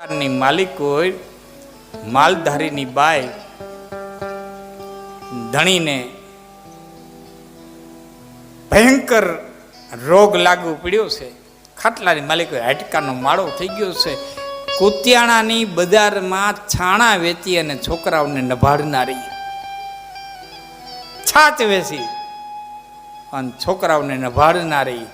ની માલિક હોય, માલધારીની બાઈ ધણીને ભયંકર રોગ લાગુ પડ્યો છે. ખાટલાની માલિક હોય, હાડકાનો માળો થઈ ગયો છે. કુતિયાણાની બજારમાં છાણા વેચી અને છોકરાઓને નભાડનારી, છાચ વેચી અને છોકરાઓને નભાડનારી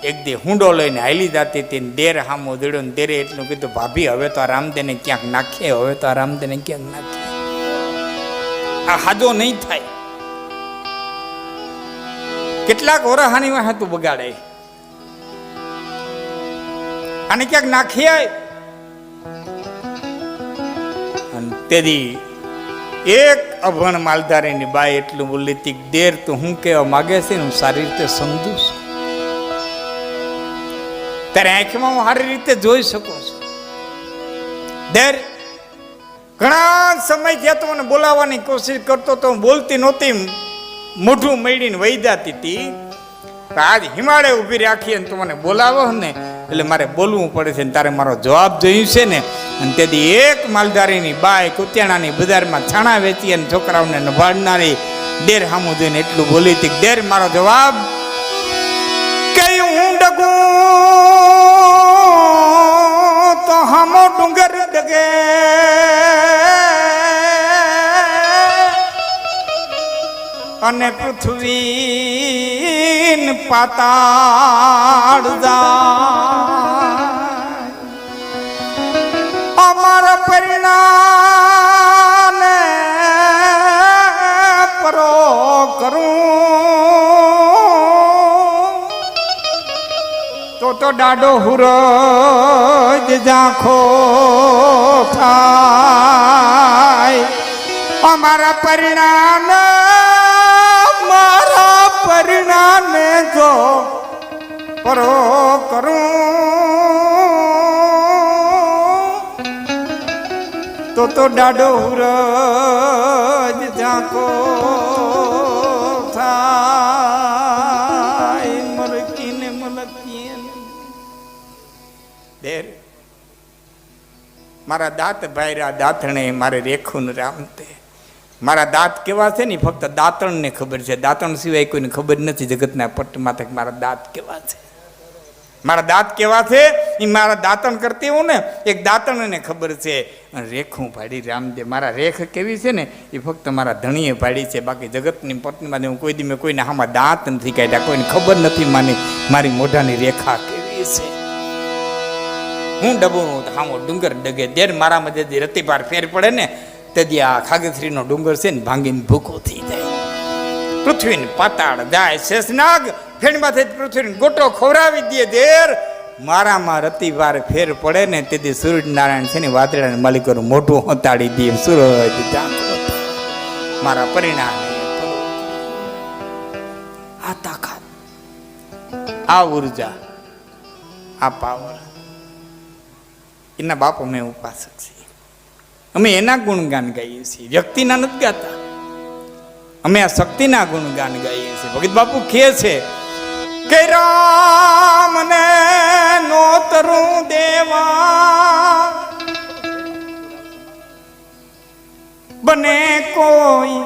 એક દી હુંડો લઈને હાલી જતી હતી. દેર હામો દડ્યો ને દેરે એટલું કીધું, ભાભી હવે તો આ રામદેને ક્યાંક નાખીએ, હવે તો આ રામદેને ક્યાંક નાખીએ, આ હાજો નહીં થાય. કેટલાક ઓરહાની હતું બગાડે, આને ક્યાંક નાખીએ. અને તેથી એક અભણ માલધારીની બાઈ એટલું બોલી હતી, દેર તું હું કહેવા માગે છે ને હું સારી રીતે સમજુ છું, તારે આંખમાં હું સારી રીતે જોઈ શકું છું. દેર ઘણા સમય થયા તો મને બોલાવવાની કોશિશ કરતો તો હું બોલતી નહોતી, મોઢું મેળીને વહી જતી હતી. આજ હિમાળે ઊભી રાખી અને તું મને બોલાવો ને એટલે મારે બોલવું પડે છે ને તારે મારો જવાબ જોયું છે ને. અને તેથી એક માલધારીની બાઈ કુતિયાણાની બજારમાં છાણા વેચી અને છોકરાઓને નભાડનારી દેર સામું જોઈને એટલું બોલી હતી, દેર મારો જવાબ કઈ હું ડગું તો હામો ડુંગર ડગે, અને પૃથ્વી પાતાળ જાય. અમારા પરિણામે પરો કરું તો ડાડો હુરજ ઝાંખો થાય. અમારા પરિણામે પરિણામે જો પરો કરું તો ડાડો હુરજ ઝાંખો થાય. મલકીને મલકીએ દેર મારા દાંત ભાઈરા દાંતણે મારે રેખું રામતે. મારા દાંત કેવા છે ને ફક્ત દાંતણને ખબર છે, દાંતણ સિવાય કોઈને ખબર નથી જગતના પટ્ટમાં તક મારા દાંત કેવા છે. મારા દાંત કેવા છે એ મારા દાંતણ કરતી હું ને એક દાંતણને ખબર છે. રેખું પાડી રામદેવ, મારા રેખ કેવી છે ને એ ફક્ત મારા ધણીએ પાડી છે, બાકી જગતની પટ્ટમાં હું કોઈ દી મેં કોઈને આમાં દાંત નથી કાઢ્યા, કોઈને ખબર નથી મારી મોઢાની રેખા કેવી છે. હું ડબું હામો ડુંગર ડગે, દેર મારામાં જે રતિપાર ફેર પડે ને તેથી આ ખાગેશ્રીનો ડુંગર છે ને ભાંગીને ભૂકો થઈ જાય. પૃથ્વીને પાતાળ જાય, શેષનાગ ફેણમાંથી પૃથ્વીને ગોટો ખવડાવી દે. દેર મારામાં રતિવાર ફેર પડે ને તેથી સૂર્યનારાયણ છે ને વાદળાના માલિકોનું મોઢું હતાડી દે. સૂરજ મારા પરિણામે આ તાકાત, આ ઉર્જા, આ પાવર એના બાપો મેં ઉપાસક છે. અમે એના ગુણગાન ગાઈએ છીએ, વ્યક્તિના નથી ગાતા. અમે આ શક્તિના ગુણગાન ગાઈએ છીએ. ભગત બાપુ કહે છે કે રામને નોતરું દેવા બને કોઈ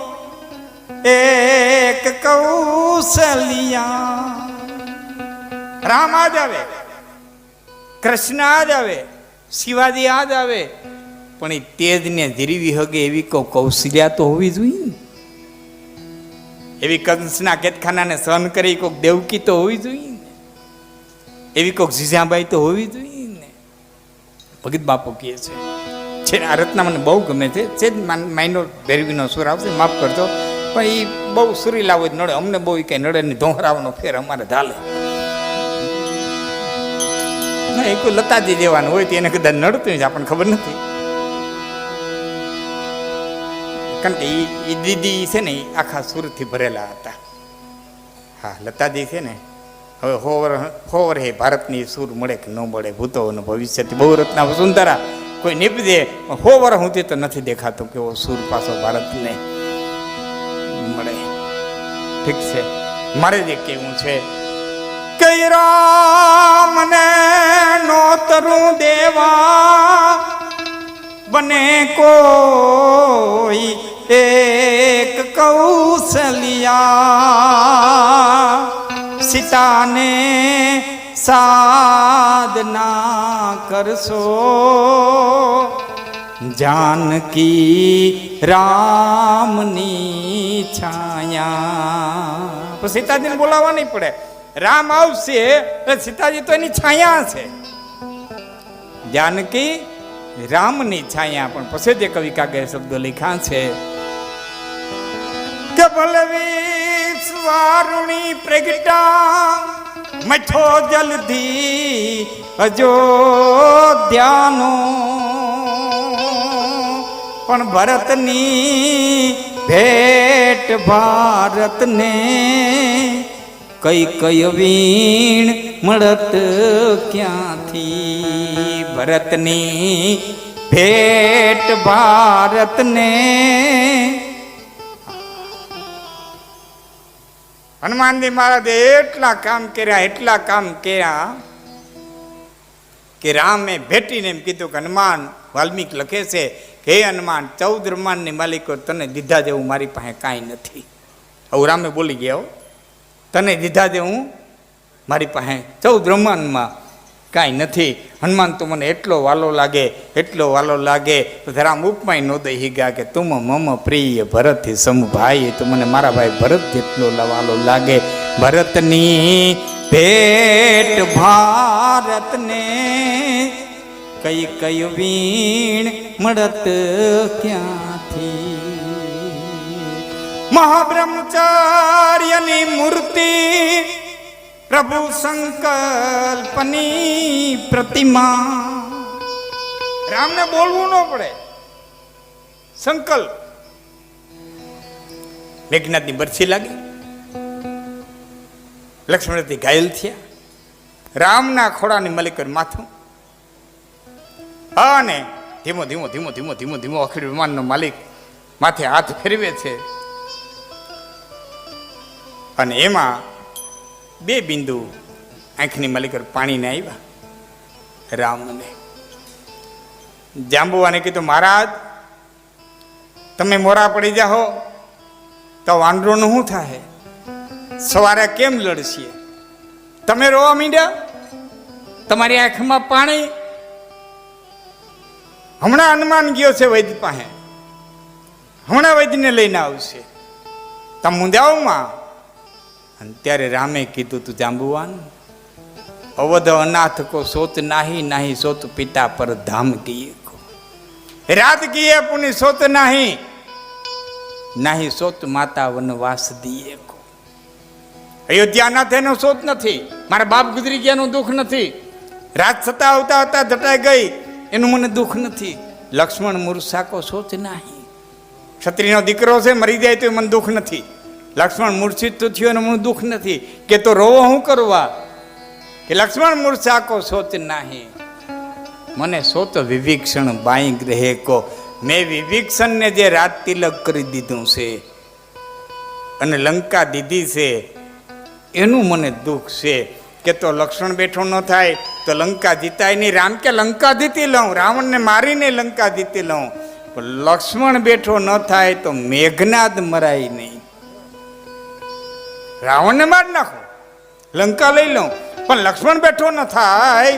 એક કૌશલિયા. રામ આ જ આવે, કૃષ્ણ આ જ આવે, શિવાજી આ જ આવે, પણ એ તેજને ધીરવી હગે એવી કૌશલ્યા તો હોવી જોઈએ ને. એવી કંસના કેદખાનાને સહન કરી કોઈક દેવકી તો હોવી જોઈએ ને. એવી કોઈક જીજાબાઈ તો હોવી જોઈએ ને. ભગત બાપુ કહે છે આ રત્ના મને બહુ ગમે છે. માઇનો ભેરવીનો સુર આવશે, માફ કરજો, પણ એ બહુ સુરીલા હોય નડે. અમને બહુ કઈ નડે નહીં, ધોહરાવાનો ફેર અમારે ધાલે. એ કોઈ લતાજી દેવાનું હોય તો એને કદાચ નડતું જ આપણને ખબર નથી. કારણ કે એ દીદી છે ને આખા સુરથી ભરેલા હતા. હા, લતાજી છે ને હવે હોવર હે ભારતની સુર મળે કે ન મળે, ભૂતો અને ભવિષ્યથી બહુ રત્ના વસુંધરા કોઈ નીપજે 100 વર્ષ સુધી તો નથી દેખાતું કેવો સુર પાછો ભારતને મળે. ઠીક છે, મારે જે કહેવું છે કે રામને નોતરું દેવા બને કોઈ એક કૌશલ્યા સીતાને સાધના કરશો જાનકી રામની છાયા. તો સીતાજીને બોલાવવા નહીં પડે, રામ આવશે એટલે સીતાજી તો એની છાયા છે. જાનકી રામની છાયા. પણ પછી જે કવિ કાગે શબ્દો લખ્યા છે કે બલવીસ વારુણી પ્રગટા મઠો જલ્દી અયોધ્યાનો પણ ભરતની ભેટ ભારતને કઈ કઈ વીણ મળત ક્યાંથી. ભરતની ભેટ ભારતને. હનુમાનજી મહારાજે એટલા કામ કર્યા કે રામે ભેટીને એમ કીધું કે હનુમાન, વાલ્મીક લખે છે કે હે હનુમાન, 14 બ્રહ્માંડની માલિકો તને દીધા જેવું મારી પાસે કાંઈ નથી. આવું રામે બોલી ગયા, તને દીધા જેવું મારી પાસે 14 બ્રહ્માંડમાં કાંઈ નથી. હનુમાન તો મને એટલો વાલો લાગે તો રામ ઉપમાય નો દઈ હિગા કે તુમ મમ પ્રિય ભરતથી સમભાઈ. તો મને મારા ભાઈ ભરત જેટલો વાલો લાગે. ભરતની ભેટ ભારતને કઈ કઈ વીણ મળત ક્યાંથી. મહાબ્રહ્મચાર્યની મૂર્તિ પ્રભુ સંકલ્પની પ્રતિમા. રામને બોલવું ન પડે, સંકલ્પ. મેઘનાથની બરછી લાગી, લક્ષ્મણથી ઘાયલ થયા. રામના ખોડાની મલિકર માથું અને ધીમો ધીમો અખિલ વિમાનનો માલિક માથે હાથ ફેરવે છે અને એમાં 2 બિંદુ આંખની મલિકર પાણીને આવ્યા. રામને જાંબુવાને કીધું, મહારાજ તમે મોરા પડી જાઓ તો વાંદરોનું શું થાય? સવારે કેમ લડશીએ? તમે રોવા માંડ્યા, તમારી આંખમાં પાણી. હમણાં હનુમાન ગયો છે વૈદ્ય પાસે, હમણાં વૈદ્યને લઈને આવશે, તમે મુંજાઓમાં. અને ત્યારે રામે કીધું, તું જાંબુવાન, અવધ અનાથ કો સોચ નાહી સોચ પિતા પર ધામ કીએ કો. રાત કીએ પુની સોચ નાહી સોચ માતા વનવાસ દીએ કો. અયોધ્યા ના થઈને સોચ નથી, મારા બાપ ગુજરી ગયાનું દુઃખ નથી, રાત સતા આવતા જટાઈ ગઈ એનું મને દુઃખ નથી. લક્ષ્મણ મૂર્છા કો સોચ નાહી. ક્ષત્રિયનો દીકરો છે, મરી જાય તો મને દુઃખ નથી. લક્ષ્મણ મૂર્છિત તો થયો ને મને દુઃખ નથી કે તો રોવો હું કરવા કે લક્ષ્મણ મૂર્છા કો સોચ નાહી. મને સોચ વિભીક્ષણ બાઈ ગ્રહે કો. મેં વિભીક્ષણને જે રાત તિલક કરી દીધું છે અને લંકા દીધી છે એનું મને દુઃખ છે કે તો લક્ષ્મણ બેઠો ન થાય તો લંકા જીતાય નહીં. રામ કે લંકા જીતી લઉં, રાવણને મારીને લંકા જીતી લઉં, પણ લક્ષ્મણ બેઠો ન થાય તો મેઘનાદ મરાય નહીં. રાવણને મારી નાખો, લંકા લઈ લઉં, પણ લક્ષ્મણ બેઠો ન થાય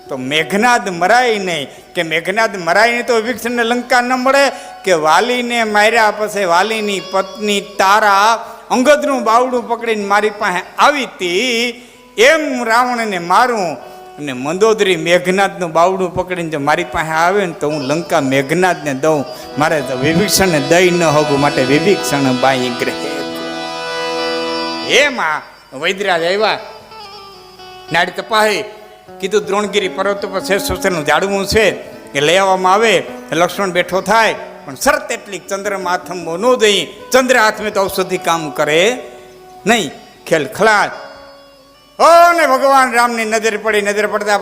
તો મેઘનાદ મરાય નહીં. કે મેઘનાદ મરાય નહીં તો વિભીષણને લંકા ન મળે કે વાલીને માર્યા પછી વાલીની પત્ની તારા અંગદનું બાવડું પકડીને મારી પાસે આવી હતી, એમ રાવણને મારું અને મંદોદરી મેઘનાદનું બાવડું પકડીને જો મારી પાસે આવે ને તો હું લંકા મેઘનાદને દઉં. મારે તો વિભીષણને દઈ ન હોવું માટે વિભીષણ બાઈ ગ્રહે. એમાં વૈદરાજ આવ્યા, નાડી તપાહી કીધું દ્રોણગીરી પર્વત પર 600 વર્ષનું ઝાડવું છે એ લઈ આવવામાં આવે. લક્ષ્મણ બેઠો થાય પણ શરત એટલી, ચંદ્રમાં હાથમાં ન દઈ. ચંદ્ર હાથમાં તો ઔષધિ કામ કરે નહીં. ખેલ ખલાસ. ઓ ને ભગવાન રામની નજર પડી. નજર પડતા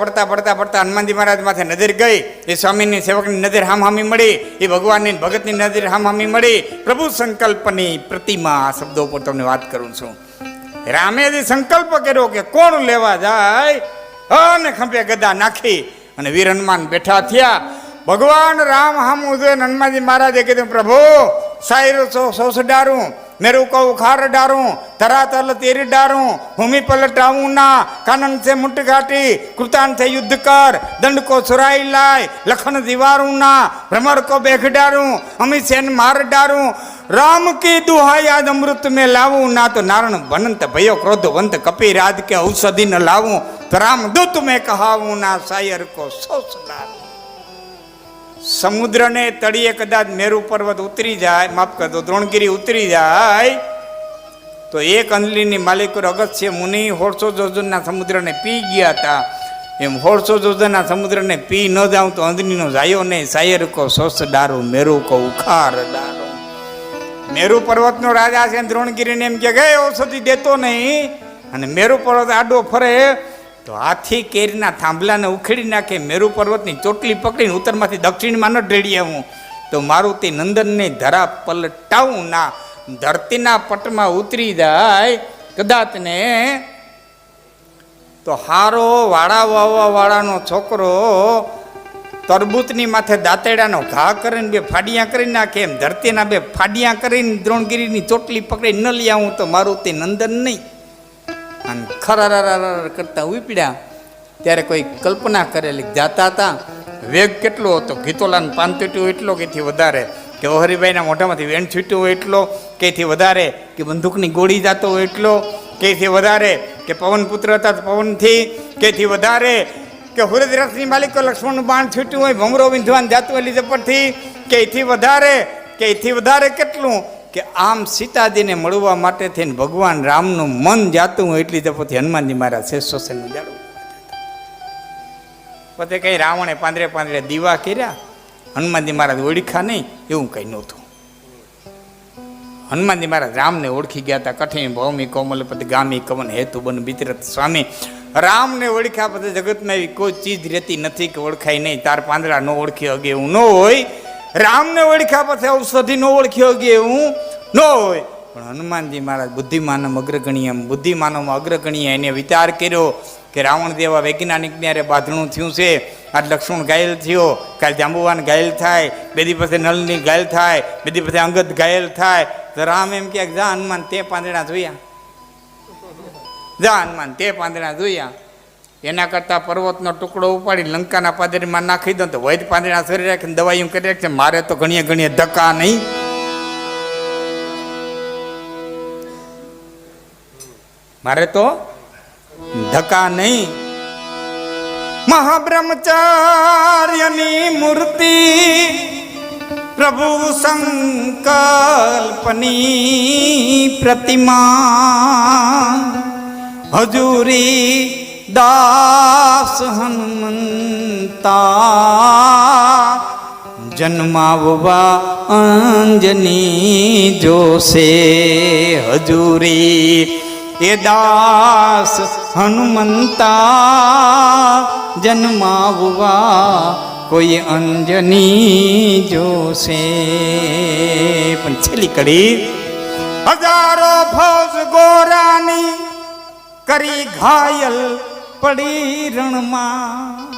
હનુમાનજી મહારાજ માથે નજર ગઈ. એ સ્વામીની સેવકની નજર હામહામી મળી, એ ભગવાનની ભગતની નજર હામહામી મળી. પ્રભુ સંકલ્પની પ્રતિમા. આ શબ્દો ઉપર તમને વાત કરું છું. રામે જે સંકલ્પ કર્યો કે કોણ લેવા જાય અને ખંભે ગદા નાખી અને વીર હનુમાન બેઠા થયા ભગવાન રામ હામ ઉદય હનુમાનજી મહારાજે કીધું પ્રભુ સાયરું સોસ ડારું મેરું કહું ખાર ડારું ધરાતલ તેરી ડારું ભૂમિ પલટાવું ના કાનન से मुठ घाटी कृतान से युद्ध कर दंड को सुराई लाए लखन दीवारू ना भ्रमर को बेख डारूं अमित सेन मार डारूं राम की दुहाई आज अमृत में लाऊं ना तो नारण बनंत भयो क्रोधवंत कपि राज के औषधि न लाऊं तो राम दूत में कहाऊं ना सायर को सोस डारूं समुद्र ने तड़िए कदाच मेरु पर्वत उतरी जाए माफ कर दो द्रोणगिरी उतरी जाए तो एक अंजली मालिक अगस्त्य मुनि 1600 जोजन समुद्र ने पी गया था एम 1600 जोजन समुद्र ने पी न जाऊं तो अंजनी नो जायो नहीं सायर को सोस डारू मेरु को उखार डारू मेरु पर्वत नो राजा से द्रोणगिरी ने एम के गए औषधि देतो नहीं अने मेरु पर्वत आडो फरे तो हाथी केरीना थांभलाने उखेड़ी नाखे मेरु पर्वतनी ચોટલી પકડીને ઉત્તરમાંથી દક્ષિણમાં ન ઢળી આવું તો મારુતિ નંદનને ધરા પલટાવું ના ધરતીના પટમાં ઉતરી જાય કદાચ ને તો હારો વાળા વાવવા વાળાનો છોકરો તરબૂચની માથે દાંતેડાનો ઘા કરીને બે ફાડિયા કરી નાખે એમ ધરતીના બે ફાડિયા કરીને દ્રોણગીરીની ચોટલી પકડી ન લઈ આવું તો મારુતિ નંદન નહીં અને ખરારા કરતા ઉપડ્યા ત્યારે કોઈ કલ્પના કરેલી જાતા હતા વેગ કેટલો હતો ગીતોલાને પાન તૂટ્યું એટલો કેથી વધારે કે હરિભાઈના મોઢામાંથી વેણ છૂટ્યું હોય એટલો કેથી વધારે કે બંદૂકની ગોળી જાતો હોય એટલો કેથી વધારે કે પવનપુત્ર હતા પવનથી કેથી વધારે કે હુરદ્રથની માલિકો લક્ષ્મણનું બાણ છૂટ્યું હોય ભમરો વિંધવાન જાતું હોય લીધપરથી કેથી વધારે કેટલું કે આમ સીતાજીને મળવા માટે થઈને ભગવાન રામનું મન જાતું હોય એટલી પછી હનુમાનજી મહારાજ શેષોસેનનું જાડવું પોતે કઈ રાવણે પાંદરે દીવા કર્યા હનુમાનજી મહારાજ ઓળખા નહીં એવું કંઈ નહોતું હનુમાનજી મહારાજ રામને ઓળખી ગયા હતા કઠિન ભૌમી કોમલપતિ ગામી કવન હેતુ બન બિતરત સ્વામી રામને ઓળખ્યા પછી જગતમાં એવી કોઈ ચીજ રહેતી નથી કે ઓળખાય નહીં તાર પાંદડા ન ઓળખી હગે એવું ન હોય રામને ઓળખ્યા પછી ઔષધિ ન ઓળખી હગે એવું ન હોય પણ હનુમાનજી મહારાજ બુદ્ધિમાનોમાં અગ્રગણીય એને વિચાર કર્યો કે રાવણ જેવા વૈજ્ઞાનિક ત્યારે બાંધણું થયું છે આજ લક્ષ્મણ ઘાયલ થયો કાલ જાંબુવાન ઘાયલ થાય બે દી પછી નળની ઘાયલ થાય બે દી પછી અંગદ ઘાયલ થાય તો રામ એમ કે જા હનુમાન તે પાંદડા જોયા એના કરતાં પર્વતનો ટુકડો ઉપાડી લંકાના પાદરીમાં નાખી દો તો વૈદ પાંદડા સરી રાખીને દવાઈઓ કરી રાખશે મારે તો ઘણીએ ધક્કા નહીં મહાબ્રહ્મચાર્યની મૂર્તિ પ્રભુ સંકલ્પની પ્રતિમા હજુરી દાસ હનુમંતા જન્માવવા અંજની જોશે હજુરી એ દાસ હનુમંતા જન્માવવા કોઈ અંજની જોશે પણ છેલ્લી કડી હજારો ફૌજ ગોરાની કરી ઘાયલ પડી રણમાં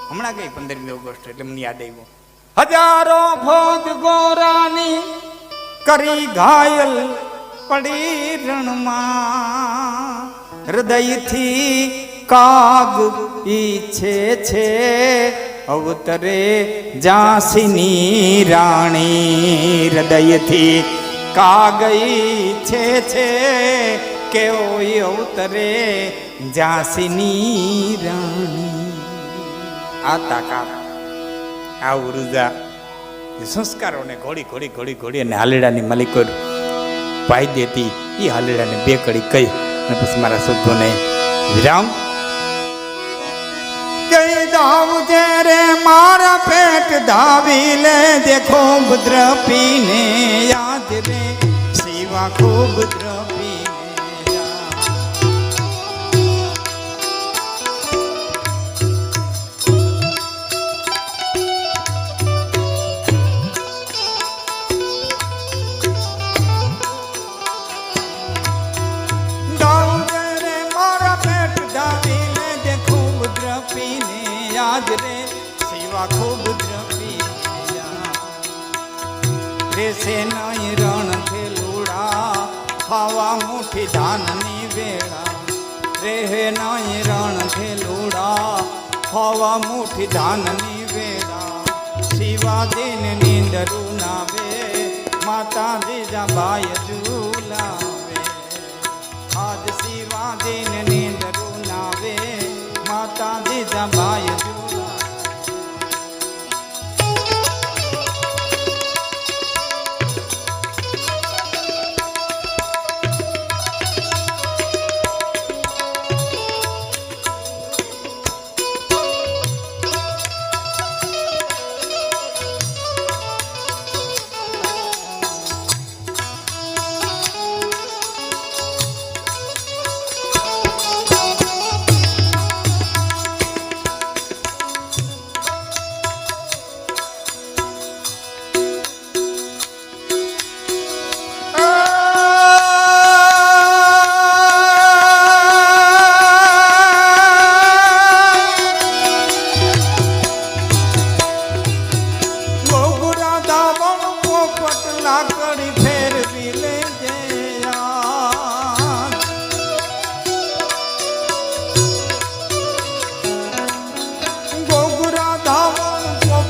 હમણાં કઈ 15મી ઓગસ્ટ એટલે મને યાદ આવ્યું હજારો ફૌજ ગોરાની કરી ઘાયલ પડી રણમાં હૃદયથી કાગ ઈચ્છે છે અવતરે ઝાંસીની રાણી હૃદયથી કાગ ઈચ્છે છે કે ઓય અવતરે ઝાંસીની રાણી આ તાકાત આ ઉર્જા સંસ્કારોને ઘોડી અને હાલેડાની માલિકો પાઈ દેતી એ હાલેડાને બે કડી કહી અને પછી મારા શબ્દોને વિરામ કઈ દાવ રે મારા પેટ ધાવી લે દેખો ભદ્ર પીને યાદ રે શિવા ખૂબ યાદ રે શિવા ખૂબ દ્રવી રેસે નહીં રણ ખેલુડા ખાવા મુઠી ધાનની વેળા રેહે નહીં રણ ખેલુડા ખાવા મુઠી ધાનની વેળા શિવાજીને નીંદરું નાવે માતાજી જબાય ઝૂલાવે આજ શિવાજીને નીંદરું નાવે માતાજી જબાય ઝૂલાવે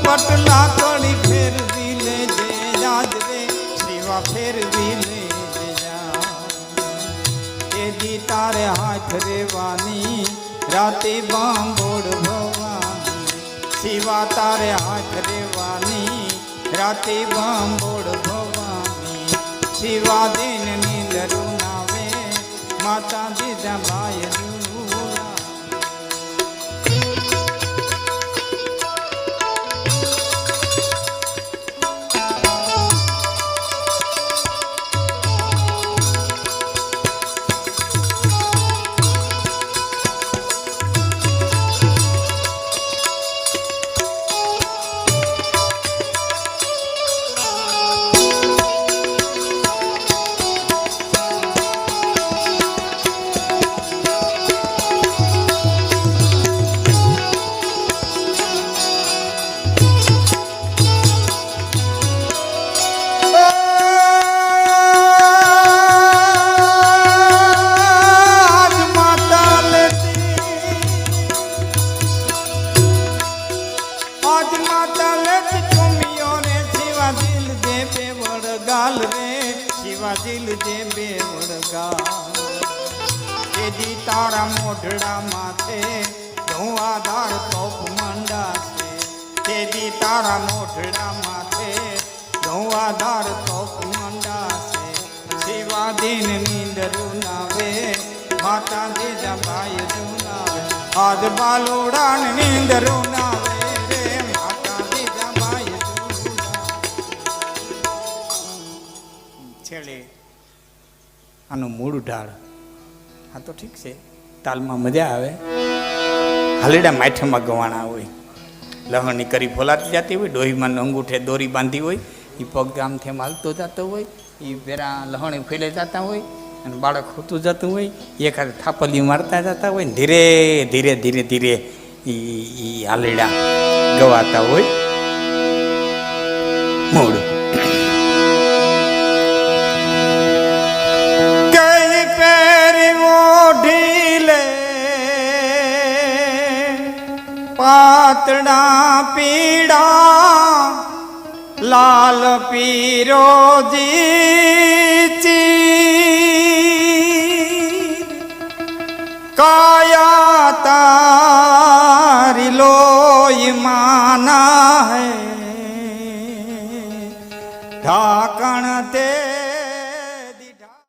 પટલા કડી ફેરવી લેજે આજ રે શિવા ફેરવી લેજે જા તારે હાથ રેવાની રાતે બાંબોડ ભવાની શિવા તારે હાથ રેવાની રાતે બાંબોડ ભવાની શિવા દિન નીંદરું નાવે માતાજી જબાય દિલ જે બેવડગા તેજી તારા મોઢડા માથે ધુઆધાર તોપ મંડા છે તેજી તારા મોઢડા માથે ધુઆધાર તોપ મંડા છે શિવા દિન નીંદરું નાવે માતાજી જબાય જુનાવે આજ બાલોડા નીંદરું નાવે રે માતાજી જબાય છેડે આનું મૂળ ઢાળ હા તો ઠીક છે તાલમાં મજા આવે હાલેડા માઠમાં ગવાણા હોય લહણની કરી ફોલાતી જતી હોય ડોહીમાં અંગૂઠે દોરી બાંધી હોય એ પગ આમથી આમ હાલતો જતો હોય એ પેરા લહણે ફેલે જતા હોય અને બાળક હોતું જતું હોય એકાદ થાપલી મારતા જતા હોય ને ધીરે ધીરે ધીરે ધીરે એ હાલેડા ગવાતા હોય મૂળ પાતળા પીડા લાલ પીરોજી કાયા તારી લોઈ માના હૈ ઢાકણ તે